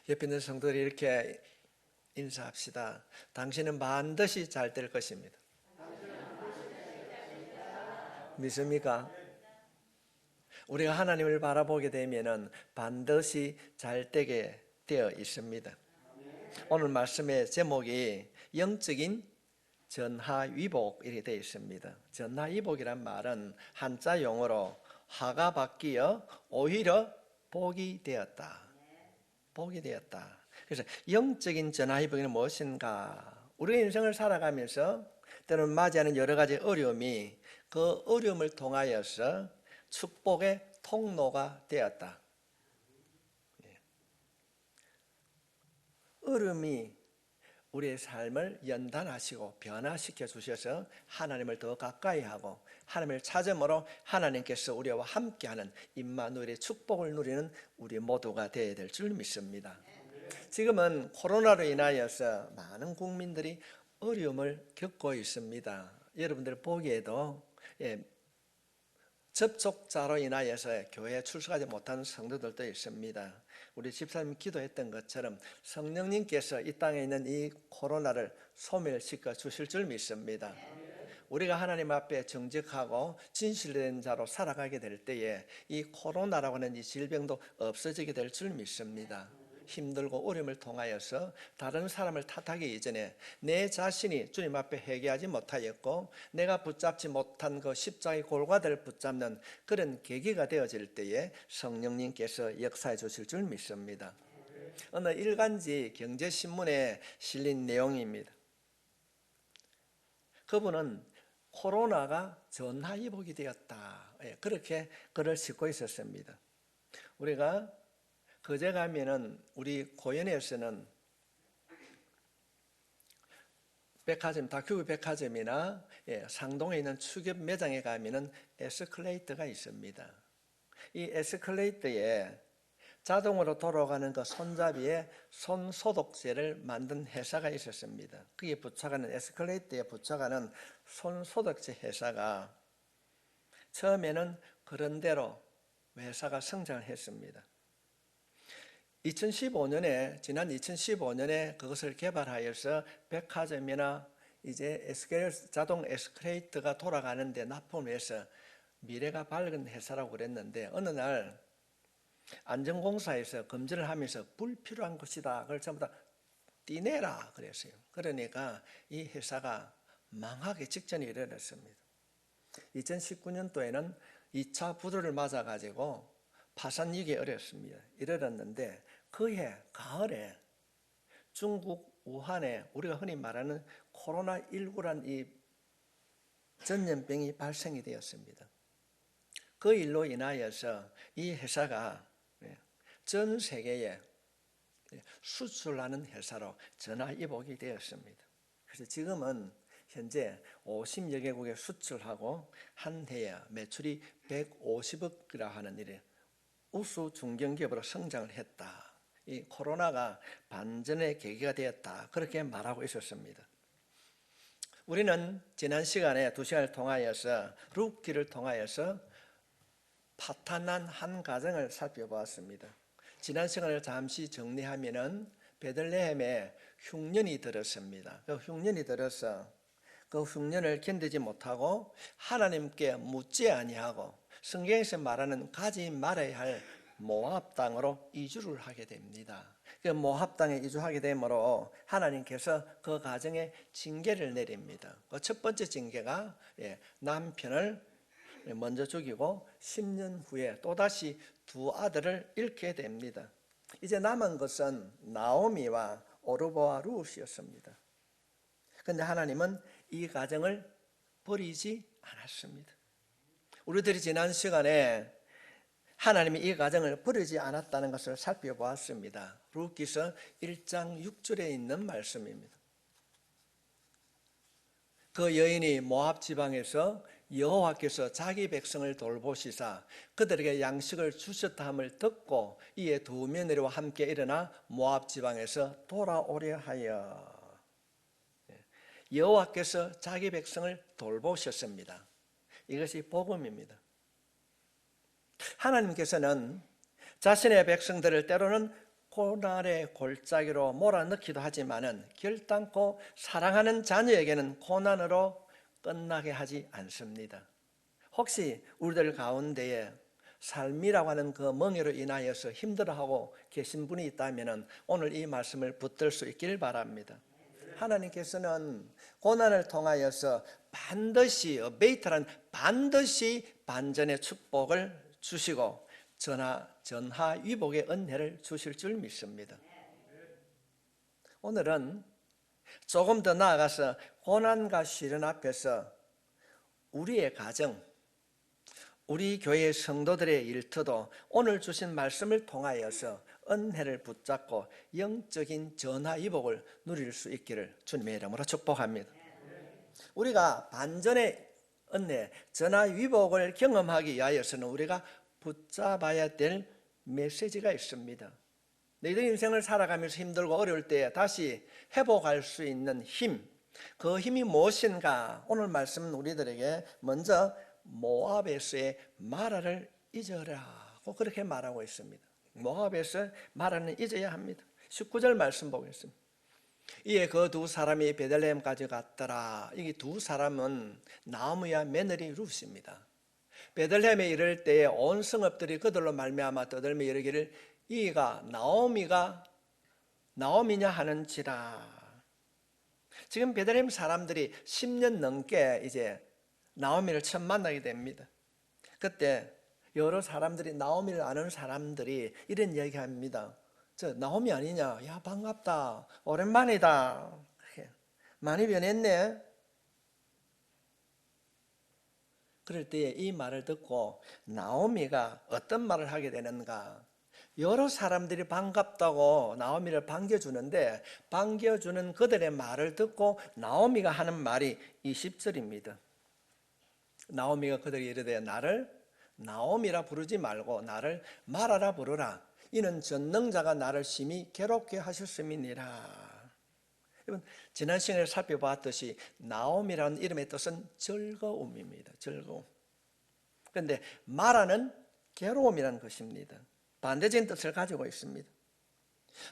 옆에 있는 성도들이 이렇게 인사합시다. 당신은 반드시 잘 될 것입니다. 믿습니까? 우리가 하나님을 바라보게 되면은 반드시 잘 되게 되어 있습니다. 오늘 말씀의 제목이 영적인 전하위복 이렇게 되어 있습니다. 전하위복이란 말은 한자 용어로 화가 바뀌어 오히려 복이 되었다. 복이 되었다. 그래서 영적인 전하위복은 무엇인가? 우리 인생을 살아가면서 때로는 맞이하는 여러 가지 어려움이 그 어려움을 통하여서 축복의 통로가 되었다. 어려움이 우리의 삶을 연단하시고 변화시켜 주셔서 하나님을 더 가까이 하고 하나님을 찾음으로 하나님께서 우리와 함께하는 임마누엘의 축복을 누리는 우리 모두가 되어야 될 줄 믿습니다. 지금은 코로나로 인하여서 많은 국민들이 어려움을 겪고 있습니다. 여러분들 보기에도 접촉자로 인하여서 교회에 출석하지 못하는 성도들도 있습니다. 우리 집사님 기도했던 것처럼 성령님께서 이 땅에 있는 이 코로나를 소멸시켜 주실 줄 믿습니다. 우리가 하나님 앞에 정직하고 진실된 자로 살아가게 될 때에 이 코로나라고 하는 이 질병도 없어지게 될 줄 믿습니다. 힘들고 어려움을 통하여서 다른 사람을 탓하기 이전에 내 자신이 주님 앞에 회개하지 못하였고 내가 붙잡지 못한 그 십자가의 골과대를 붙잡는 그런 계기가 되어질 때에 성령님께서 역사해 주실 줄 믿습니다. 어느 일간지 경제신문에 실린 내용입니다. 그분은 코로나가 전하위복이 되었다, 그렇게 글을 싣고 있었습니다. 우리가 그제 가면은 우리 고현에서는 백화점, 다큐브 백화점이나 상동에 있는 축협 매장에 가면은 에스컬레이터가 있습니다. 이 에스컬레이터에 자동으로 돌아가는 그 손잡이에 손소독제를 만든 회사가 있었습니다. 그게 붙여가는 에스컬레이터에 붙여가는 손소독제 회사가 처음에는 그런 대로 회사가 성장을 했습니다. 지난 2015년에 그것을 개발하여서 백화점이나 이제 자동 에스컬레이터가 돌아가는데 납품해서 미래가 밝은 회사라고 그랬는데 어느 날 안전공사에서 검진을 하면서 불필요한 것이다. 그걸 전부 다 떼내라 그랬어요. 그러니까 이 회사가 망하기 직전에 이르렀습니다. 2019년도에는 2차 부도를 맞아가지고 파산 위기에 이르렀는데 그해 가을에 중국 우한에 우리가 흔히 말하는 코로나19란 이 전염병이 발생이 되었습니다. 그 일로 인하여서 이 회사가 전 세계에 수출하는 회사로 전화위복이 되었습니다. 그래서 지금은 현재 50여 개국에 수출하고 한 해에 매출이 150억이라 하는 일에 우수 중견기업으로 성장을 했다. 이 코로나가 반전의 계기가 되었다. 그렇게 말하고 있었습니다. 우리는 지난 시간에 2시간을 통하여서 룻기를 통하여서 파탄난 한 가정을 살펴보았습니다. 지난 시간을 잠시 정리하면은 베들레헴에 흉년이 들었습니다. 그 흉년이 들어서 그 흉년을 견디지 못하고 하나님께 묻지 아니하고 성경에서 말하는 가지 말아야 할 모압 땅으로 이주를 하게 됩니다. 그 모압 땅에 이주하게 되므로 하나님께서 그 가정에 징계를 내립니다. 그 첫 번째 징계가 남편을 먼저 죽이고 10년 후에 또다시 두 아들을 잃게 됩니다. 이제 남은 것은 나오미와 오르보와 룻이었습니다. 그런데 하나님은 이 가정을 버리지 않았습니다. 우리들이 지난 시간에 하나님이 이 가정을 버리지 않았다는 것을 살펴보았습니다. 룻기서 1장 6절에 있는 말씀입니다. 그 여인이 모압 지방에서 여호와께서 자기 백성을 돌보시사 그들에게 양식을 주셨다 함을 듣고 이에 두 며느리와 함께 일어나 모압 지방에서 돌아오려 하여. 여호와께서 자기 백성을 돌보셨습니다. 이것이 복음입니다. 하나님께서는 자신의 백성들을 때로는 고난의 골짜기로 몰아넣기도 하지만은 결단코 사랑하는 자녀에게는 고난으로 끝나게 하지 않습니다. 혹시 우리들 가운데에 삶이라고 하는 그 멍에로 인하여서 힘들어하고 계신 분이 있다면 오늘 이 말씀을 붙들 수 있길 바랍니다. 하나님께서는 고난을 통하여서 반드시 베이트란 반드시 반전의 축복을 주시고 전하위복의 은혜를 주실 줄 믿습니다. 오늘은 조금 더 나아가서 고난과 시련 앞에서 우리의 가정, 우리 교회 성도들의 일터도 오늘 주신 말씀을 통하여서 은혜를 붙잡고 영적인 전하위복을 누릴 수 있기를 주님의 이름으로 축복합니다. 우리가 반전의 은혜, 전하위복을 경험하기 위하여서는 우리가 붙잡아야 될 메시지가 있습니다. 너희들 인생을 살아가면서 힘들고 어려울 때 다시 회복할 수 있는 힘, 그 힘이 무엇인가? 오늘 말씀은 우리들에게 먼저 모압에서의 마라를 잊어라고 그렇게 말하고 있습니다. 모압에서 마라는 잊어야 합니다. 19절 말씀 보겠습니다. 이에 그 두 사람이 베들레헴까지 갔더라. 이 두 사람은 나오미와 며느리 룻입니다. 베들레헴에 이를 때에 온 성읍들이 그들로 말미암아 떠들며 이르기를 이가 나오미냐 하는지라. 지금 베들레헴 사람들이 10년 넘게 이제 나오미를 처음 만나게 됩니다. 그때 여러 사람들이 나오미를 아는 사람들이 이런 얘기합니다. 저 나오미 아니냐? 야 반갑다. 오랜만이다. 많이 변했네. 그럴 때 이 말을 듣고 나오미가 어떤 말을 하게 되는가? 여러 사람들이 반갑다고 나오미를 반겨주는데 반겨주는 그들의 말을 듣고 나오미가 하는 말이 20절입니다. 나오미가 그들에게 이르되 나를 나오미라 부르지 말고 나를 마라라 부르라. 이는 전능자가 나를 심히 괴롭게 하셨음이니라. 여러분, 지난 시간에 살펴봤듯이 나오미라는 이름의 뜻은 즐거움입니다. 즐거움. 그런데 마라는 괴로움이라는 것입니다. 반대적인 뜻을 가지고 있습니다.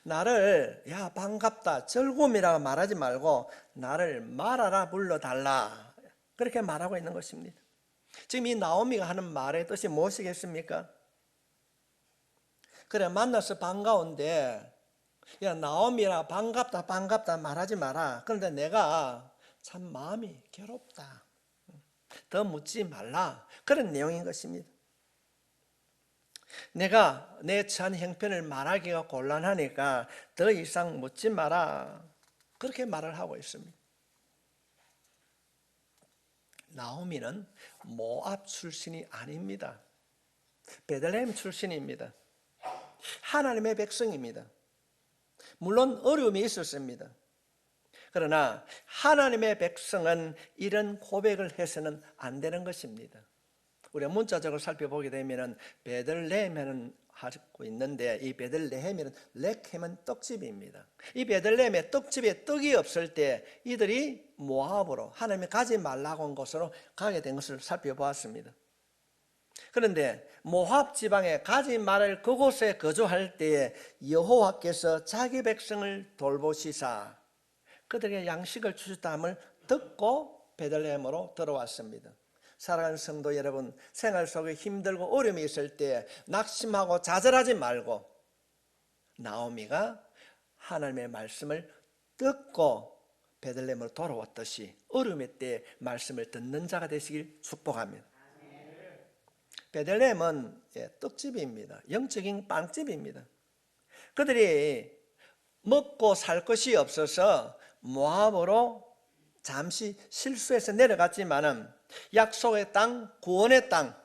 나를 야 반갑다 즐거움이라고 말하지 말고 나를 마라라 불러달라 그렇게 말하고 있는 것입니다. 지금 이 나오미가 하는 말의 뜻이 무엇이겠습니까? 그래 만나서 반가운데 야 나오미라 반갑다 말하지 마라. 그런데 내가 참 마음이 괴롭다. 더 묻지 말라. 그런 내용인 것입니다. 내가 내 처한 형편을 말하기가 곤란하니까 더 이상 묻지 마라. 그렇게 말을 하고 있습니다. 나오미는 모압 출신이 아닙니다. 베들레헴 출신입니다. 하나님의 백성입니다. 물론 어려움이 있었습니다. 그러나 하나님의 백성은 이런 고백을 해서는 안 되는 것입니다. 우리가 문자적으로 살펴보게 되면 베들레헴에는 하고 있는데 이 베들레헴이는 렉햄은 떡집입니다. 이 베들레헴의 떡집에 떡이 없을 때 이들이 모압으로 하나님이 가지 말라고 한 곳으로 가게 된 것을 살펴보았습니다. 그런데 모압 지방에 가지 말을 그곳에 거주할 때에 여호와께서 자기 백성을 돌보시사 그들에게 양식을 주셨다함을 듣고 베들레헴으로 들어왔습니다. 사랑하는 성도 여러분, 생활 속에 힘들고 어려움이 있을 때 낙심하고 좌절하지 말고 나오미가 하나님의 말씀을 듣고 베들레헴으로 돌아왔듯이 어려움의 때 말씀을 듣는 자가 되시길 축복합니다. 베들레헴은 떡집입니다. 영적인 빵집입니다. 그들이 먹고 살 것이 없어서 모압으로 잠시 실수해서 내려갔지만은 약속의 땅, 구원의 땅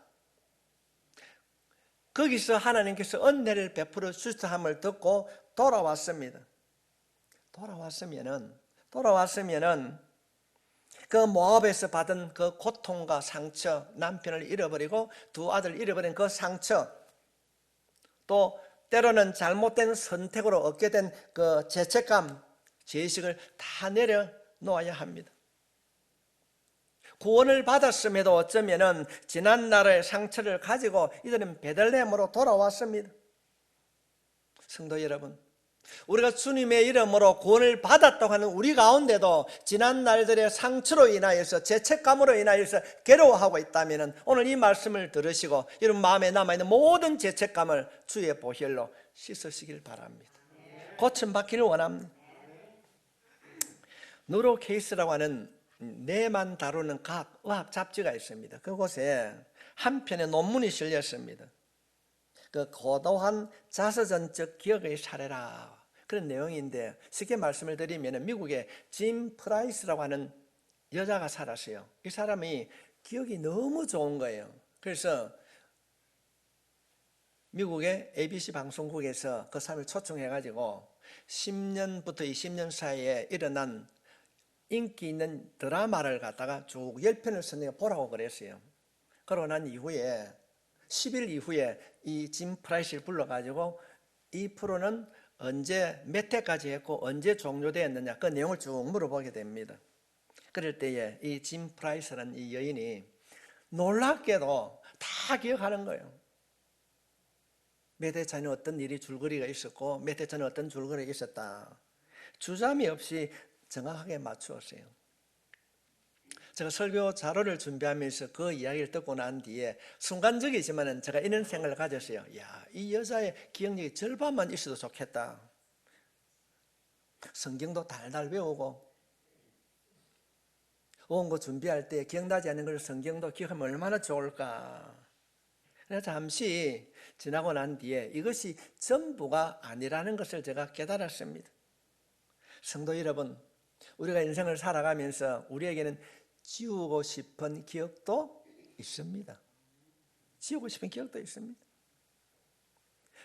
거기서 하나님께서 은혜를 베풀어 주셨음을 듣고 돌아왔습니다. 돌아왔으면은 그 모압에서 받은 그 고통과 상처, 남편을 잃어버리고 두 아들 잃어버린 그 상처, 또 때로는 잘못된 선택으로 얻게 된 그 죄책감, 죄의식을 다 내려놓아야 합니다. 구원을 받았음에도 어쩌면은 지난날의 상처를 가지고 이들은 베들레헴으로 돌아왔습니다. 성도 여러분, 우리가 주님의 이름으로 구원을 받았다고 하는 우리 가운데도 지난 날들의 상처로 인하여서 죄책감으로 인하여서 괴로워하고 있다면 오늘 이 말씀을 들으시고 여러분 마음에 남아있는 모든 죄책감을 주의 보혈로 씻으시길 바랍니다. 고침받기를 원합니다. 누로 케이스라고 하는 뇌만 다루는 의학 잡지가 있습니다. 그곳에 한 편의 논문이 실렸습니다. 그 고도한 자서전적 기억의 사례라, 그런 내용인데 쉽게 말씀을 드리면 미국의 짐 프라이스라고 하는 여자가 살았어요. 이 사람이 기억이 너무 좋은 거예요. 그래서 미국의 ABC 방송국에서 그 사람을 초청해가지고 10년부터 20년 사이에 일어난 인기 있는 드라마를 갖다가 쭉 10편을 선정해 보라고 그랬어요. 그러고 난 이후에 10일 이후에 이 짐 프라이스를 불러가지고 이 프로는 언제 몇 회까지 했고 언제 종료되었느냐 그 내용을 쭉 물어보게 됩니다. 그럴 때에 이 짐 프라이스라는 이 여인이 놀랍게도 다 기억하는 거예요. 몇 해 전에 어떤 일이 줄거리가 있었고 몇 해 전에 어떤 줄거리가 있었다, 주저함이 없이 정확하게 맞추었어요. 제가 설교 자료를 준비하면서 그 이야기를 듣고 난 뒤에 순간적이지만 제가 이런 생각을 가졌어요. 이 여자의 기억력이 절반만 있어도 좋겠다. 성경도 달달 외우고 원고 준비할 때 기억나지 않는 걸 성경도 기억하면 얼마나 좋을까. 그래서 잠시 지나고 난 뒤에 이것이 전부가 아니라는 것을 제가 깨달았습니다. 성도 여러분, 우리가 인생을 살아가면서 우리에게는 지우고 싶은 기억도 있습니다. 지우고 싶은 기억도 있습니다.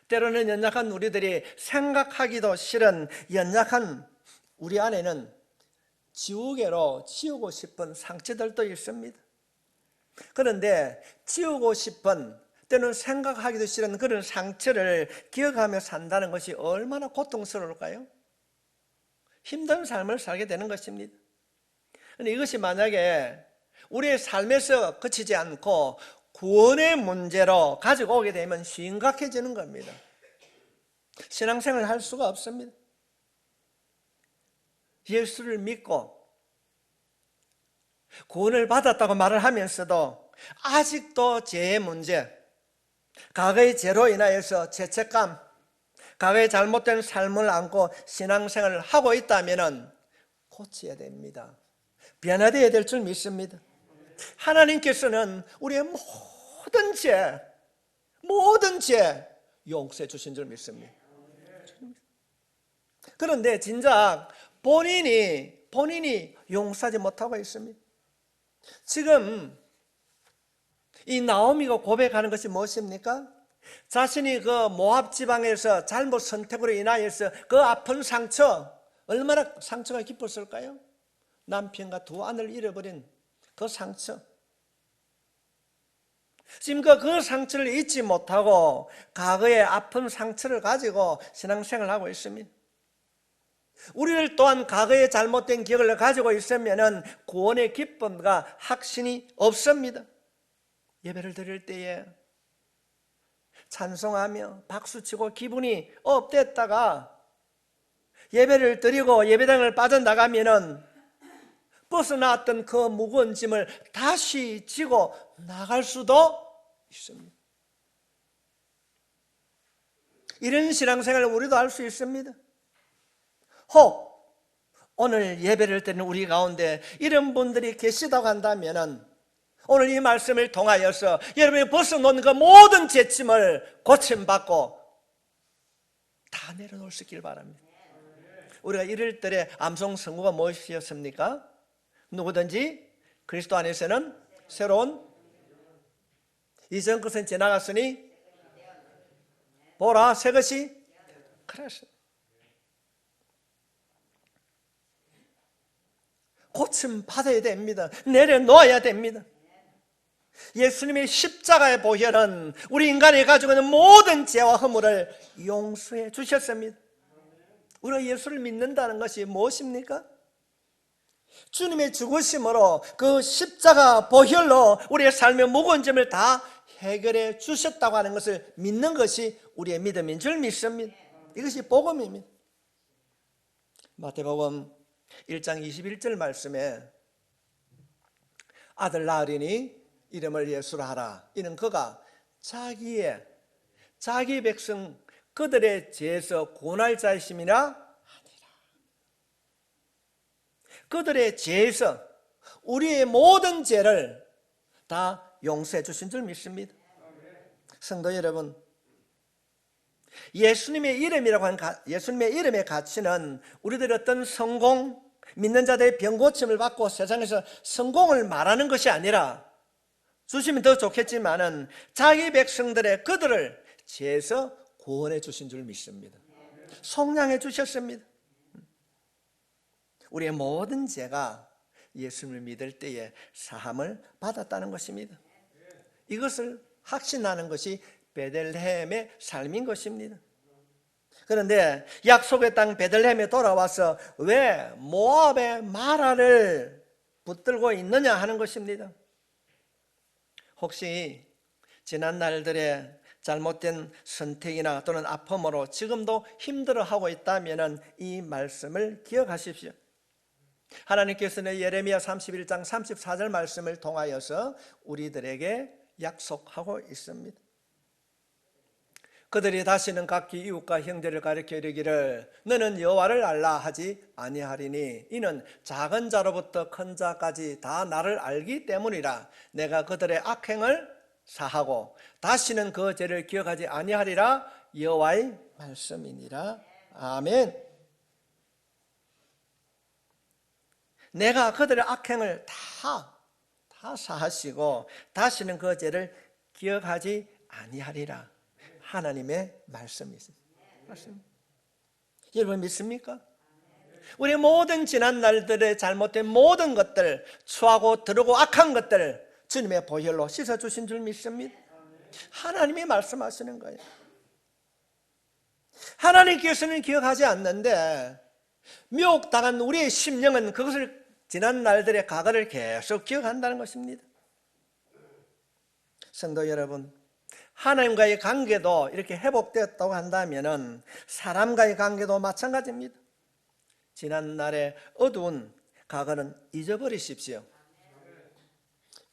때로는 연약한 우리들이 생각하기도 싫은 연약한 우리 안에는 지우개로 지우고 싶은 상처들도 있습니다. 그런데 지우고 싶은, 때로는 생각하기도 싫은 그런 상처를 기억하며 산다는 것이 얼마나 고통스러울까요? 힘든 삶을 살게 되는 것입니다. 그런데 이것이 만약에 우리의 삶에서 그치지 않고 구원의 문제로 가지고 오게 되면 심각해지는 겁니다. 신앙생활을 할 수가 없습니다. 예수를 믿고 구원을 받았다고 말을 하면서도 아직도 죄의 문제, 과거의 죄로 인하여서 죄책감, 과거의 잘못된 삶을 안고 신앙생활을 하고 있다면 고쳐야 됩니다. 변화되어야 될 줄 믿습니다. 하나님께서는 우리의 모든 죄 용서해 주신 줄 믿습니다. 그런데 진작 본인이 용서하지 못하고 있습니다. 지금 이 나오미가 고백하는 것이 무엇입니까? 자신이 그 모압 지방에서 잘못 선택으로 인하여서 그 아픈 상처, 얼마나 상처가 깊었을까요? 남편과 두 아들을 잃어버린 그 상처. 지금 그 상처를 잊지 못하고 과거의 아픈 상처를 가지고 신앙생활을 하고 있습니다. 우리를 또한 과거의 잘못된 기억을 가지고 있으면 구원의 기쁨과 확신이 없습니다. 예배를 드릴 때에 찬송하며 박수치고 기분이 업됐다가 예배를 드리고 예배당을 빠져나가면 벗어났던 그 무거운 짐을 다시 지고 나갈 수도 있습니다. 이런 신앙생활을 우리도 할 수 있습니다. 혹 오늘 예배를 드리는 우리 가운데 이런 분들이 계시다고 한다면 오늘 이 말씀을 통하여서 여러분이 벗어놓은 그 모든 죄짐을 고침받고 다 내려놓을 수 있길 바랍니다. 우리가 이럴 때 암송 선구가 무엇이었습니까? 누구든지 그리스도 안에서는 새로운, 이전 것은 지나갔으니 보라 새 것이 그랬어요. 고침 받아야 됩니다. 내려놓아야 됩니다. 예수님의 십자가의 보혈은 우리 인간이 가지고 있는 모든 죄와 허물을 용서해 주셨습니다. 우리가 예수를 믿는다는 것이 무엇입니까? 주님의 죽으심으로 그 십자가 보혈로 우리의 삶의 무거운 짐을 다 해결해 주셨다고 하는 것을 믿는 것이 우리의 믿음인 줄 믿습니다. 이것이 복음입니다. 마태복음 1장 21절 말씀에 아들 낳으리니 이름을 예수라 하라. 이는 그가 자기 백성 그들의 죄에서 구원할 자이심이라 하니라. 그들의 죄에서 우리의 모든 죄를 다 용서해 주신 줄 믿습니다. 성도 여러분, 예수님의 이름의 가치는 우리들의 어떤 성공, 믿는 자들의 병고침을 받고 세상에서 성공을 말하는 것이 아니라, 주시면 더 좋겠지만은 자기 백성들의 그들을 죄에서 구원해 주신 줄 믿습니다. 속량해 주셨습니다. 우리의 모든 죄가 예수님을 믿을 때에 사함을 받았다는 것입니다. 이것을 확신하는 것이 베들레헴의 삶인 것입니다. 그런데 약속의 땅 베들레헴에 돌아와서 왜 모압의 마라를 붙들고 있느냐 하는 것입니다. 혹시 지난 날들의 잘못된 선택이나 또는 아픔으로 지금도 힘들어하고 있다면 이 말씀을 기억하십시오. 하나님께서는 예레미야 31장 34절 말씀을 통하여서 우리들에게 약속하고 있습니다. 그들이 다시는 각기 이웃과 형제를 가리켜 이르기를 너는 여호와를 알라 하지 아니하리니 이는 작은 자로부터 큰 자까지 다 나를 알기 때문이라. 내가 그들의 악행을 사하고 다시는 그 죄를 기억하지 아니하리라. 여호와의 말씀이니라. 아멘. 내가 그들의 악행을 다 사하시고 다시는 그 죄를 기억하지 아니하리라. 하나님의 말씀이 있습니다. 여러분 믿습니까? 우리 모든 지난 날들의 잘못된 모든 것들, 추하고 더러고 악한 것들 주님의 보혈로 씻어주신 줄 믿습니다. 하나님이 말씀하시는 거예요. 하나님께서는 기억하지 않는데 미혹당한 우리의 심령은 그것을 지난 날들의 과거를 계속 기억한다는 것입니다. 성도 여러분, 하나님과의 관계도 이렇게 회복되었다고 한다면 사람과의 관계도 마찬가지입니다. 지난 날의 어두운 과거는 잊어버리십시오.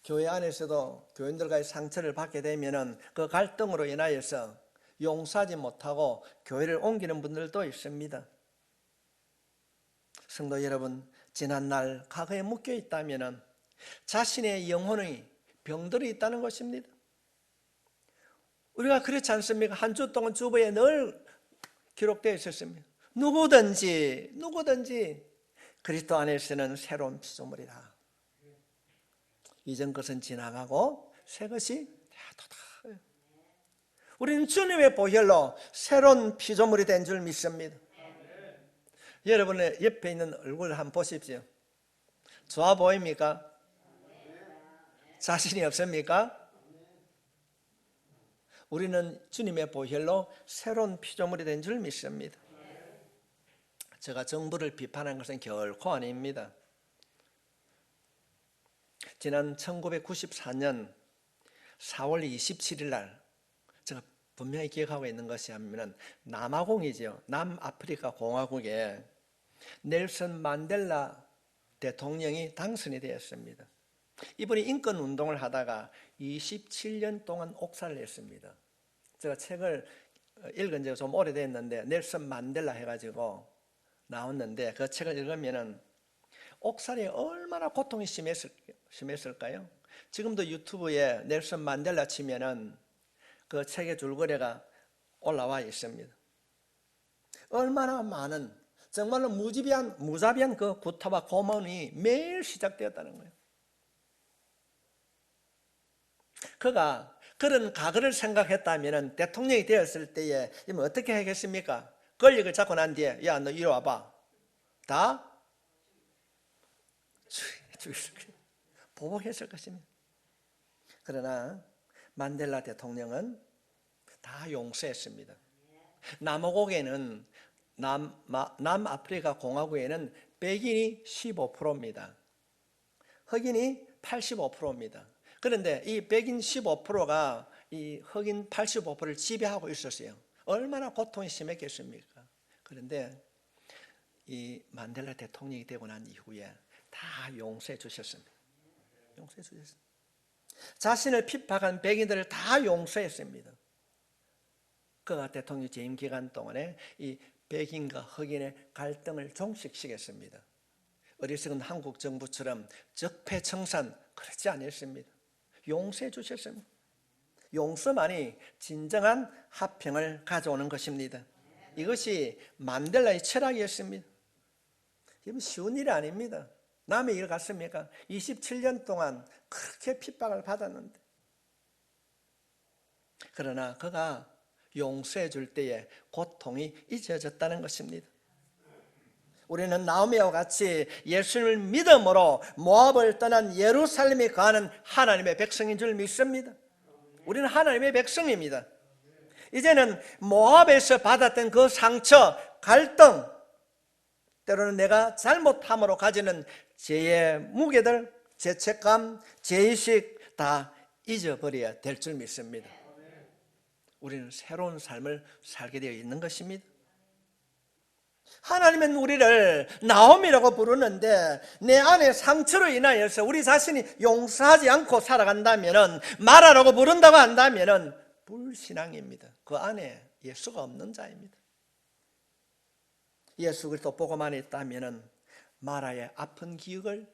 교회 안에서도 교인들과의 상처를 받게 되면 그 갈등으로 인하여서 용서하지 못하고 교회를 옮기는 분들도 있습니다. 성도 여러분, 지난 날 과거에 묶여 있다면 자신의 영혼의 병들이 있다는 것입니다. 우리가 그렇지 않습니까? 한 주 동안 주보에 늘 기록되어 있었습니다. 누구든지 그리스도 안에서는 새로운 피조물이다. 이전 것은 지나가고 새 것이 되었도다. 우리는 주님의 보혈로 새로운 피조물이 된 줄 믿습니다. 여러분의 옆에 있는 얼굴 한번 보십시오. 좋아 보입니까? 자신이 없습니까? 우리는 주님의 보혈로 새로운 피조물이 된 줄 믿습니다. 제가 정부를 비판한 것은 결코 아닙니다. 지난 1994년 4월 27일 날 제가 분명히 기억하고 있는 것이 하면 남아공이죠. 남아프리카 공화국에 넬슨 만델라 대통령이 당선이 되었습니다. 이분이 인권운동을 하다가 27년 동안 옥살을 했습니다. 제가 책을 읽은 지가 좀 오래됐는데 넬슨 만델라 해가지고 나왔는데 그 책을 읽으면 옥살이 얼마나 고통이 심했을까요? 지금도 유튜브에 넬슨 만델라 치면은 그 책의 줄거리가 올라와 있습니다. 얼마나 많은 정말로 무자비한 그 구타와 고문이 매일 시작되었다는 거예요. 그가 그런 과거를 생각했다면 대통령이 되었을 때에 어떻게 하겠습니까? 권력을 잡고 난 뒤에 야 너 이리 와봐. 다 죽였을 거예요. 보복했을 것입니다. 그러나 만델라 대통령은 다 용서했습니다. 남아공에는 남아프리카 공화국에는 백인이 15%입니다. 흑인이 85%입니다. 그런데 이 백인 15%가 이 흑인 85%를 지배하고 있었어요. 얼마나 고통이 심했겠습니까? 그런데 이 만델라 대통령이 되고 난 이후에 다 용서해 주셨습니다. 용서해 주셨습니다. 자신을 핍박한 백인들을 다 용서했습니다. 그가 대통령 재임 기간 동안에 이 백인과 흑인의 갈등을 종식시켰습니다. 어리석은 한국 정부처럼 적폐청산 그렇지 않았습니다. 용서해 주셨습니다. 용서만이 진정한 화평을 가져오는 것입니다. 이것이 만델라의 철학이었습니다. 이건 쉬운 일이 아닙니다. 남의 일 같습니까? 27년 동안 그렇게 핍박을 받았는데, 그러나 그가 용서해 줄 때에 고통이 잊어졌다는 것입니다. 우리는 나오미와 같이 예수님을 믿음으로 모압을 떠난 예루살렘에 거하는 하나님의 백성인 줄 믿습니다. 우리는 하나님의 백성입니다. 이제는 모압에서 받았던 그 상처, 갈등, 때로는 내가 잘못함으로 가지는 죄의 무게들, 죄책감, 죄의식 다 잊어버려야 될 줄 믿습니다. 우리는 새로운 삶을 살게 되어 있는 것입니다. 하나님은 우리를 나옴이라고 부르는데 내 안에 상처로 인하여서 우리 자신이 용서하지 않고 살아간다면, 마라라고 부른다고 한다면 불신앙입니다. 그 안에 예수가 없는 자입니다. 예수 그리스도 보고만 있다면 마라의 아픈 기억을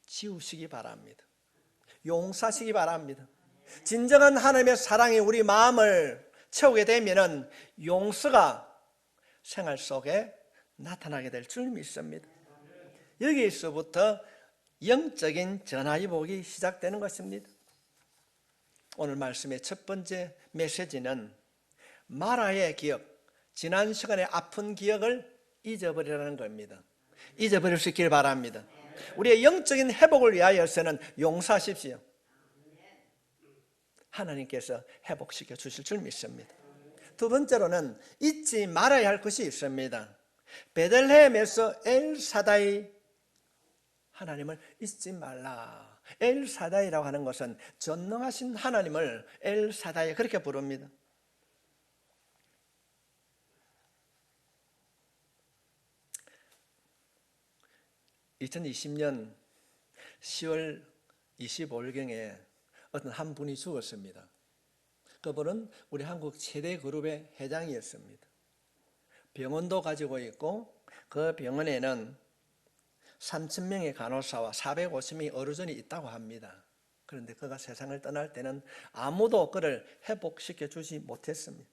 지우시기 바랍니다. 용서하시기 바랍니다. 진정한 하나님의 사랑이 우리 마음을 채우게 되면 용서가 생활 속에 나타나게 될 줄 믿습니다. 여기에서부터 영적인 전화위복이 시작되는 것입니다. 오늘 말씀의 첫 번째 메시지는 마라의 기억, 지난 시간의 아픈 기억을 잊어버리라는 겁니다. 잊어버릴 수 있길 바랍니다. 우리의 영적인 회복을 위하여서는 용서하십시오. 하나님께서 회복시켜 주실 줄 믿습니다. 두 번째로는 잊지 말아야 할 것이 있습니다. 베들레헴에서 엘사다이, 하나님을 잊지 말라. 엘사다이라고 하는 것은 전능하신 하나님을 엘사다이 그렇게 부릅니다. (2020년 10월 25일경에) 어떤 한 분이 죽었습니다. 그분은 우리 한국 최대 그룹의 회장이었습니다. 병원도 가지고 있고 그 병원에는 3,000명의 간호사와 450명의 의료진이 있다고 합니다. 그런데 그가 세상을 떠날 때는 아무도 그를 회복시켜 주지 못했습니다.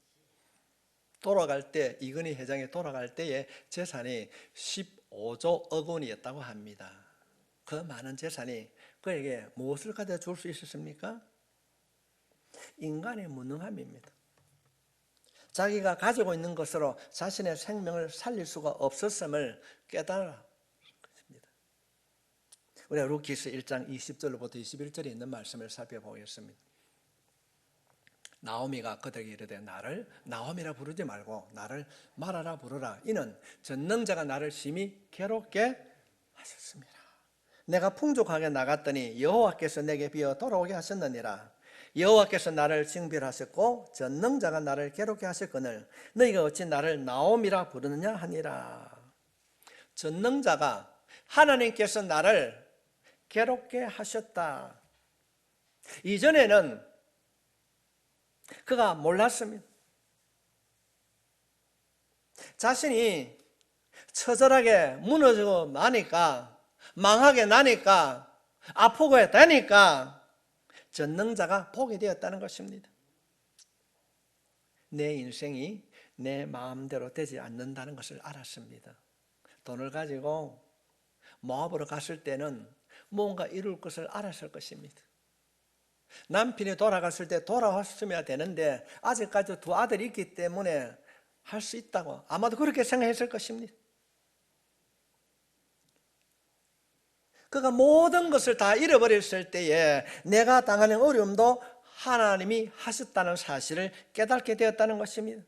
돌아갈 때, 이건희 회장이 돌아갈 때에 재산이 15조 억 원이었다고 합니다. 그 많은 재산이 그에게 무엇을 가져다 줄 수 있었습니까? 인간의 무능함입니다. 자기가 가지고 있는 것으로 자신의 생명을 살릴 수가 없었음을 깨달았습니다. 우리가 루키스 1장 20절부터 21절에 있는 말씀을 살펴보겠습니다. 나오미가 그들에게 이르되 나를 나오미라 부르지 말고 나를 마라라 부르라. 이는 전능자가 나를 심히 괴롭게 하셨습니다. 내가 풍족하게 나갔더니 여호와께서 내게 비어 돌아오게 하셨느니라. 여호와께서 나를 징별하셨고 전능자가 나를 괴롭게 하셨거늘 너희가 어찌 나를 나오미라 부르느냐 하니라. 전능자가, 하나님께서 나를 괴롭게 하셨다. 이전에는 그가 몰랐습니다. 자신이 처절하게 무너지고 나니까, 망하게 나니까, 아프고 되니까 전능자가 보게 되었다는 것입니다. 내 인생이 내 마음대로 되지 않는다는 것을 알았습니다. 돈을 가지고 모압으로 갔을 때는 뭔가 이룰 것을 알았을 것입니다. 남편이 돌아갔을 때 돌아왔으면 되는데 아직까지 두 아들이 있기 때문에 할 수 있다고 아마도 그렇게 생각했을 것입니다. 그가 모든 것을 다 잃어버렸을 때에 내가 당하는 어려움도 하나님이 하셨다는 사실을 깨닫게 되었다는 것입니다.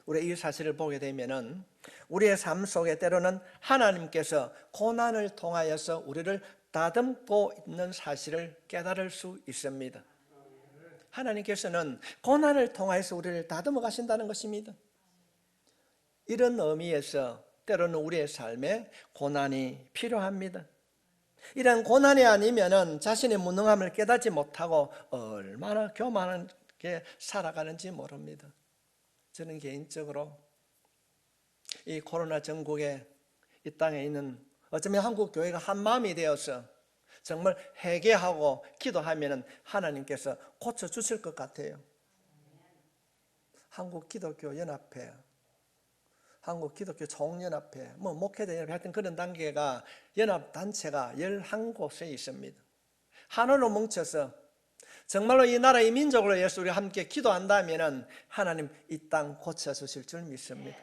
우리 이 사실을 보게 되면은 우리의 삶 속에 때로는 하나님께서 고난을 통하여서 우리를 다듬고 있는 사실을 깨달을 수 있습니다. 하나님께서는 고난을 통해서 우리를 다듬어 가신다는 것입니다. 이런 의미에서 때로는 우리의 삶에 고난이 필요합니다. 이런 고난이 아니면은 자신의 무능함을 깨닫지 못하고 얼마나 교만하게 살아가는지 모릅니다. 저는 개인적으로 이 코로나 전국에 이 땅에 있는 어쩌면 한국 교회가 한 마음이 되어서 정말 회개하고 기도하면은 하나님께서 고쳐 주실 것 같아요. 한국 기독교 연합회, 한국 기독교 총연합회, 목회자 연합회, 하여튼 그런 단계가 연합 단체가 11곳에 있습니다. 하나로 뭉쳐서 정말로 이 나라 이 민족을 위해서 우리 함께 기도한다면은 하나님 이 땅 고쳐 주실 줄 믿습니다.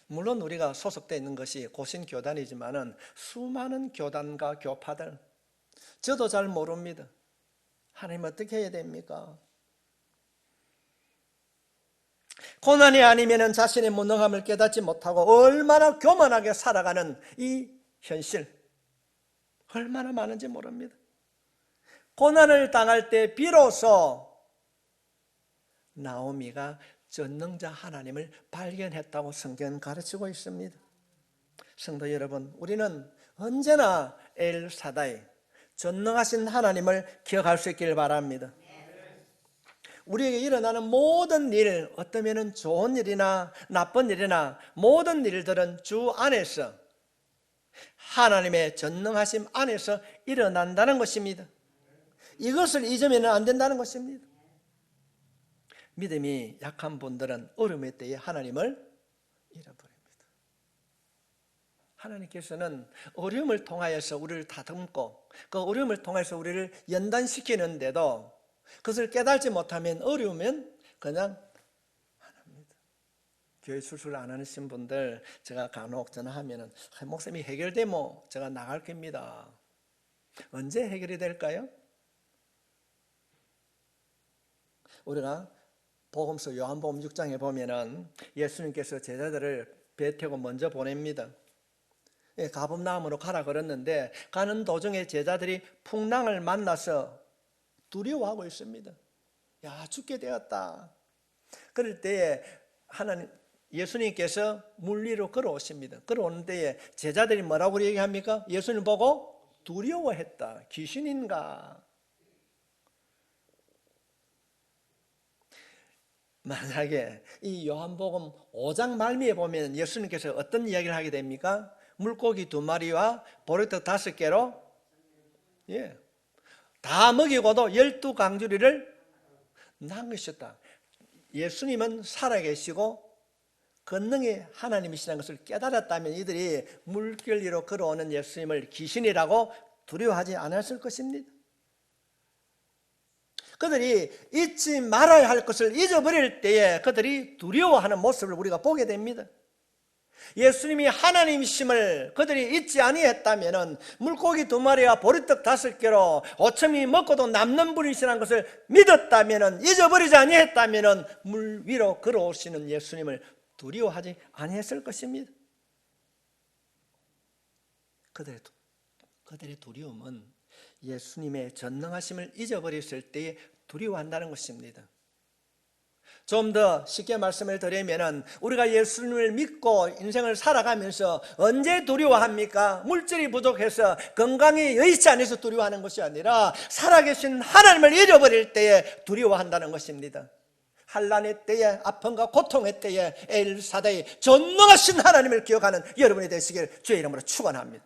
물론 우리가 소속되어 있는 것이 고신교단이지만은 수많은 교단과 교파들, 저도 잘 모릅니다. 하나님 어떻게 해야 됩니까? 고난이 아니면은 자신의 무능함을 깨닫지 못하고 얼마나 교만하게 살아가는 이 현실, 얼마나 많은지 모릅니다. 고난을 당할 때 비로소 나오미가 전능자 하나님을 발견했다고 성경은 가르치고 있습니다. 성도 여러분, 우리는 언제나 엘사다이, 전능하신 하나님을 기억할 수 있기를 바랍니다. 우리에게 일어나는 모든 일, 어떠면 좋은 일이나 나쁜 일이나 모든 일들은 주 안에서, 하나님의 전능하심 안에서 일어난다는 것입니다. 이것을 잊으면 안 된다는 것입니다. 믿음이 약한 분들은 어려움의 때에 하나님을 잃어버립니다. 하나님께서는 어려움을 통하여서 우리를 다듬고 그 어려움을 통해서 우리를 연단시키는데도 그것을 깨달지 못하면 어려우면 그냥 안 합니다. 교회 출석을 안 하신 분들 제가 간혹 전화하면 목사님이 해결되면 제가 나갈 겁니다. 언제 해결이 될까요? 우리가 복음서 요한복음 6장에 보면은 예수님께서 제자들을 배 타고 먼저 보냅니다. 가버나움으로 가라 그랬는데 가는 도중에 제자들이 풍랑을 만나서 두려워하고 있습니다. 야, 죽게 되었다. 그럴 때에 예수님께서 물 위로 걸어오십니다. 걸어오는 때에 제자들이 뭐라고 얘기합니까? 예수님 보고 두려워했다. 귀신인가? 만약에 이 요한복음 5장 말미에 보면 예수님께서 어떤 이야기를 하게 됩니까? 물고기 2마리와 보리떡 5개로 다 먹이고도 12강주리를 남기셨다. 예수님은 살아계시고 권능의 하나님이시라는 것을 깨달았다면 이들이 물길 위로 걸어오는 예수님을 귀신이라고 두려워하지 않았을 것입니다. 그들이 잊지 말아야 할 것을 잊어버릴 때에 그들이 두려워하는 모습을 우리가 보게 됩니다. 예수님이 하나님이심을 그들이 잊지 아니했다면 물고기 2마리와 보리떡 5개로 오천이 먹고도 남는 분이시라는 것을 믿었다면, 잊어버리지 아니했다면 물 위로 걸어오시는 예수님을 두려워하지 아니했을 것입니다. 그들의 두려움은 예수님의 전능하심을 잊어버렸을 때에 두려워한다는 것입니다. 좀 더 쉽게 말씀을 드리면 우리가 예수님을 믿고 인생을 살아가면서 언제 두려워합니까? 물질이 부족해서 건강이 여의치 않아서 두려워하는 것이 아니라 살아계신 하나님을 잃어버릴 때에 두려워한다는 것입니다. 환난의 때에, 아픔과 고통의 때에 엘사다이 전능하신 하나님을 기억하는 여러분이 되시길 주의 이름으로 축원합니다.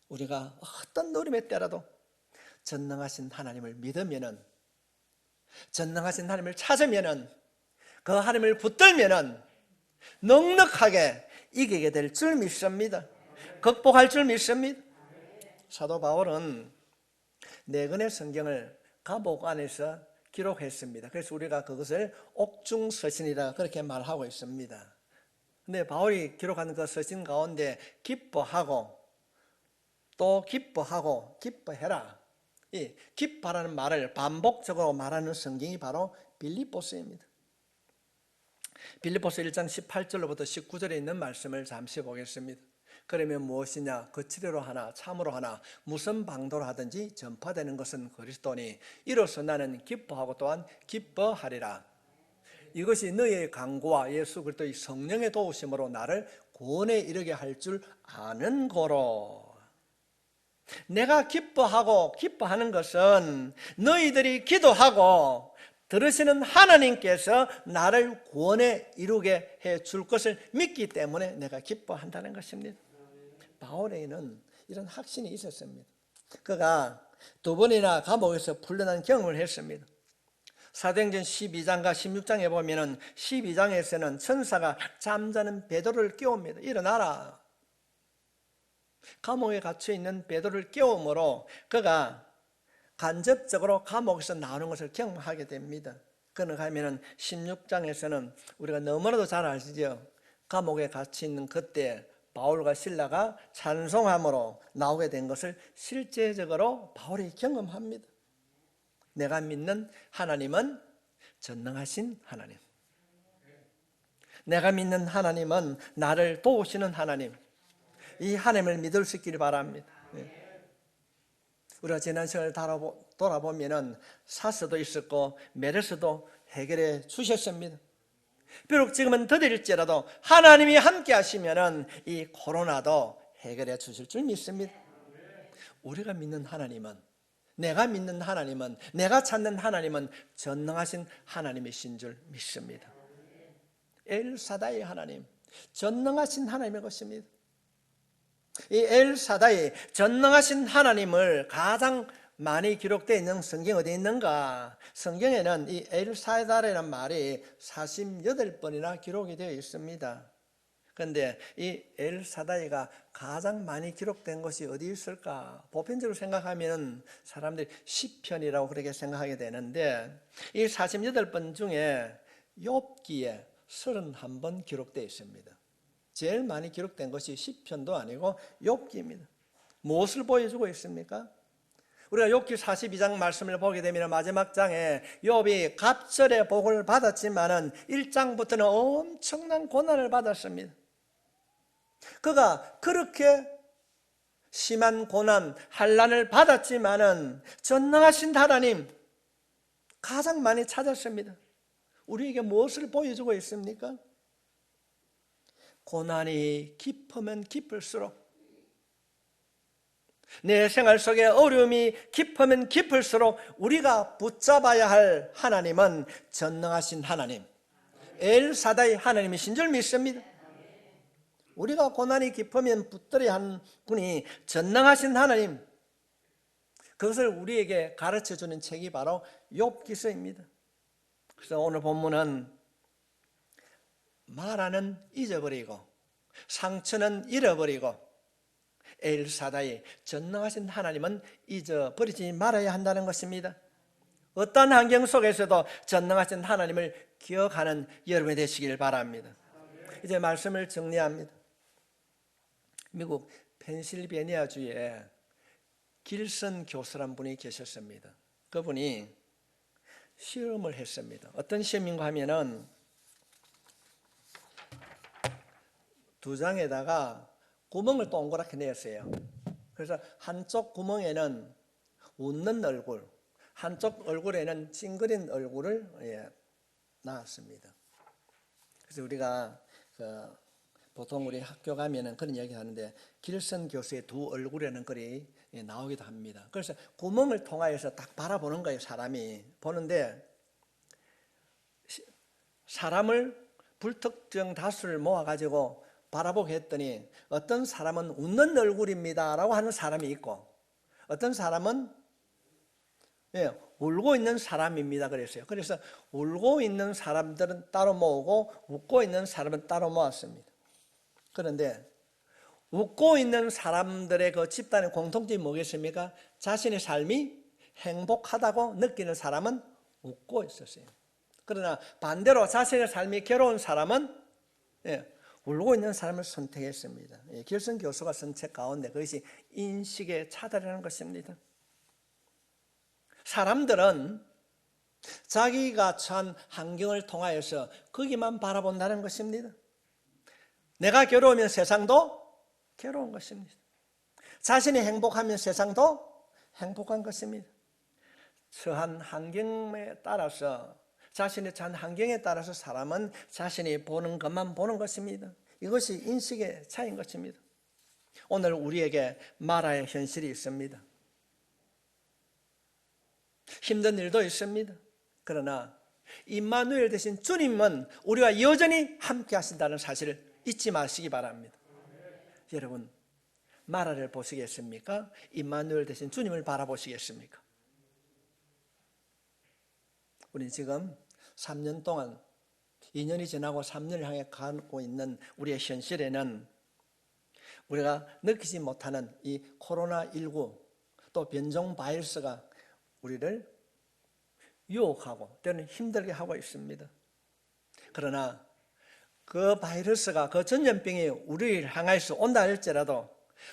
우리가 어떤 어려움의 때라도 전능하신 하나님을 믿으면은, 전능하신 하나님을 찾으면은, 그 하나님을 붙들면은 넉넉하게 이기게 될 줄 믿습니다. 극복할 줄 믿습니다. 사도 바울은 4권의 성경을 감옥 안에서 기록했습니다. 그래서 우리가 그것을 옥중서신이라 그렇게 말하고 있습니다. 근데 바울이 기록한 그 서신 가운데 기뻐하고 또 기뻐하고 기뻐해라, 이 기뻐라는 말을 반복적으로 말하는 성경이 바로 빌립보서입니다. 빌립보서 1장 18절로부터 19절에 있는 말씀을 잠시 보겠습니다. 그러면 무엇이냐? 거칠어로 하나 참으로 하나 무슨 방도로 하든지 전파되는 것은 그리스도니 이로써 나는 기뻐하고 또한 기뻐하리라. 이것이 너의 강구와 예수 그리스도의 성령의 도우심으로 나를 구원에 이르게 할 줄 아는 거로. 내가 기뻐하고 기뻐하는 것은 너희들이 기도하고 들으시는 하나님께서 나를 구원에 이루게 해 줄 것을 믿기 때문에 내가 기뻐한다는 것입니다. 바울에게는 이런 확신이 있었습니다. 그가 2번이나 감옥에서 풀려난 경험을 했습니다. 사도행전 12장과 16장에 보면 12장에서는 천사가 잠자는 베드로를 깨웁니다. 일어나라. 감옥에 갇혀 있는 베드로를 깨움으로 그가 간접적으로 감옥에서 나오는 것을 경험하게 됩니다. 그런가 하면 16장에서는 우리가 너무나도 잘 아시죠. 감옥에 갇혀 있는 그때 바울과 실라가 찬송함으로 나오게 된 것을 실제적으로 바울이 경험합니다. 내가 믿는 하나님은 전능하신 하나님, 내가 믿는 하나님은 나를 도우시는 하나님, 이 하나님을 믿을 수 있기를 바랍니다. 우리가 지난 시간을 돌아보면 사스도 있었고 메르스도 해결해 주셨습니다. 비록 지금은 더딜지라도 하나님이 함께 하시면 이 코로나도 해결해 주실 줄 믿습니다. 우리가 믿는 하나님은, 내가 믿는 하나님은, 내가 찾는 하나님은 전능하신 하나님이신 줄 믿습니다. 엘사다이 하나님, 전능하신 하나님의 것입니다. 이 엘사다이 전능하신 하나님을 가장 많이 기록되어 있는 성경이 어디 있는가? 성경에는 이 엘사다이라는 말이 48번이나 기록이 되어 있습니다. 그런데 이 엘사다이가 가장 많이 기록된 것이 어디 있을까? 보편적으로 생각하면 사람들이 시편이라고 그렇게 생각하게 되는데 이 48번 중에 욥기에 31번 기록되어 있습니다. 제일 많이 기록된 것이 시편도 아니고 욥기입니다. 무엇을 보여주고 있습니까? 우리가 욥기 42장 말씀을 보게 되면 마지막 장에 욥이 갑절의 복을 받았지만은 1장부터는 엄청난 고난을 받았습니다. 그가 그렇게 심한 고난, 환난을 받았지만은 전능하신 하나님 가장 많이 찾았습니다. 우리에게 무엇을 보여주고 있습니까? 고난이 깊으면 깊을수록, 내 생활 속에 어려움이 깊으면 깊을수록 우리가 붙잡아야 할 하나님은 전능하신 하나님, 엘사다이 하나님이신 줄 믿습니다. 우리가 고난이 깊으면 붙들어야 하는 분이 전능하신 하나님, 그것을 우리에게 가르쳐주는 책이 바로 욥기서입니다. 그래서 오늘 본문은 말하는 잊어버리고 상처는 잃어버리고 엘사다이 전능하신 하나님은 잊어버리지 말아야 한다는 것입니다. 어떤 환경 속에서도 전능하신 하나님을 기억하는 여러분이 되시길 바랍니다. 이제 말씀을 정리합니다. 미국 펜실베니아주에 길슨 교수란 분이 계셨습니다. 그분이 시험을 했습니다. 어떤 시험인가 하면은 두 장에다가 구멍을 동그랗게 내었어요. 그래서 한쪽 구멍에는 웃는 얼굴, 한쪽 얼굴에는 찡그린 얼굴을 놨습니다. 그래서 우리가 보통 우리 학교 가면은 그런 이야기 하는데 길슨 교수의 두 얼굴에는 글이 나오기도 합니다. 그래서 구멍을 통하여서 딱 바라보는 거예요. 사람이 보는데 사람을 불특정 다수를 모아가지고 바라보게 했더니 어떤 사람은 웃는 얼굴입니다 라고 하는 사람이 있고 어떤 사람은 울고 있는 사람입니다 그랬어요. 그래서 울고 있는 사람들은 따로 모으고 웃고 있는 사람은 따로 모았습니다. 그런데 웃고 있는 사람들의 그 집단의 공통점이 뭐겠습니까? 자신의 삶이 행복하다고 느끼는 사람은 웃고 있었어요. 그러나 반대로 자신의 삶이 괴로운 사람은 울고 있는 사람을 선택했습니다. 길슨 교수가 쓴 책 가운데 그것이 인식의 차별이라는 것입니다. 사람들은 자기가 처한 환경을 통하여서 거기만 바라본다는 것입니다. 내가 괴로우면 세상도 괴로운 것입니다. 자신이 행복하면 세상도 행복한 것입니다. 처한 환경에 따라서, 자신의 처한 환경에 따라서 사람은 자신이 보는 것만 보는 것입니다. 이것이 인식의 차이인 것입니다. 오늘 우리에게 마라의 현실이 있습니다. 힘든 일도 있습니다. 그러나 임마누엘 대신 주님은 우리와 여전히 함께 하신다는 사실을 잊지 마시기 바랍니다. 여러분, 마라를 보시겠습니까? 임마누엘 대신 주님을 바라보시겠습니까? 우리 지금 3년 동안, 2년이 지나고 3년을 향해 가고 있는 우리의 현실에는 우리가 느끼지 못하는 이 코로나19 또 변종 바이러스가 우리를 유혹하고 때로는 힘들게 하고 있습니다. 그러나 그 바이러스가, 그 전염병이 우리를 향해서 온다 할지라도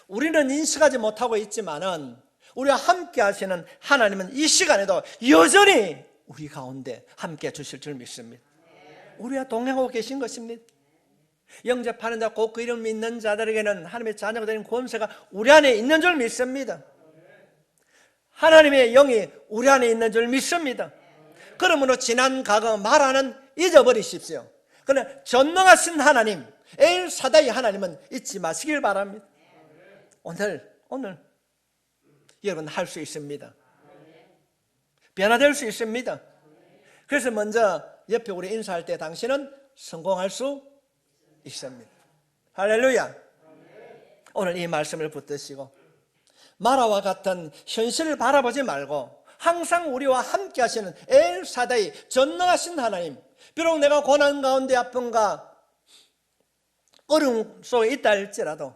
우리는 인식하지 못하고 있지만은 우리와 함께 하시는 하나님은 이 시간에도 여전히 우리 가운데 함께 주실 줄 믿습니다. 우리와 동행하고 계신 것입니다. 영접하는 자, 곧 그 이름 믿는 자들에게는 하나님의 자녀가 되는 권세가 우리 안에 있는 줄 믿습니다. 하나님의 영이 우리 안에 있는 줄 믿습니다. 그러므로 지난 과거 말하는 잊어버리십시오. 그러나 전능하신 하나님, 엘 사다이 하나님은 잊지 마시길 바랍니다. 오늘 여러분 할 수 있습니다. 변화될 수 있습니다. 그래서 먼저 옆에 우리 인사할 때 당신은 성공할 수 있습니다. 할렐루야. 오늘 이 말씀을 붙드시고 마라와 같은 현실을 바라보지 말고 항상 우리와 함께 하시는 엘 사다이 전능하신 하나님, 비록 내가 고난 가운데 아픔과 어려움 속에 있다 할지라도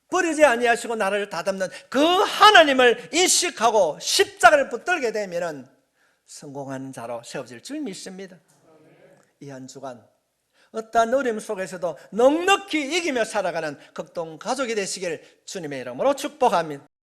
버리지 아니하시고 나를 다듬는 그 하나님을 인식하고 십자가를 붙들게 되면 성공하는 자로 세워질 줄 믿습니다. 이 한 주간 어떠한 어려움 속에서도 넉넉히 이기며 살아가는 극동 가족이 되시길 주님의 이름으로 축복합니다.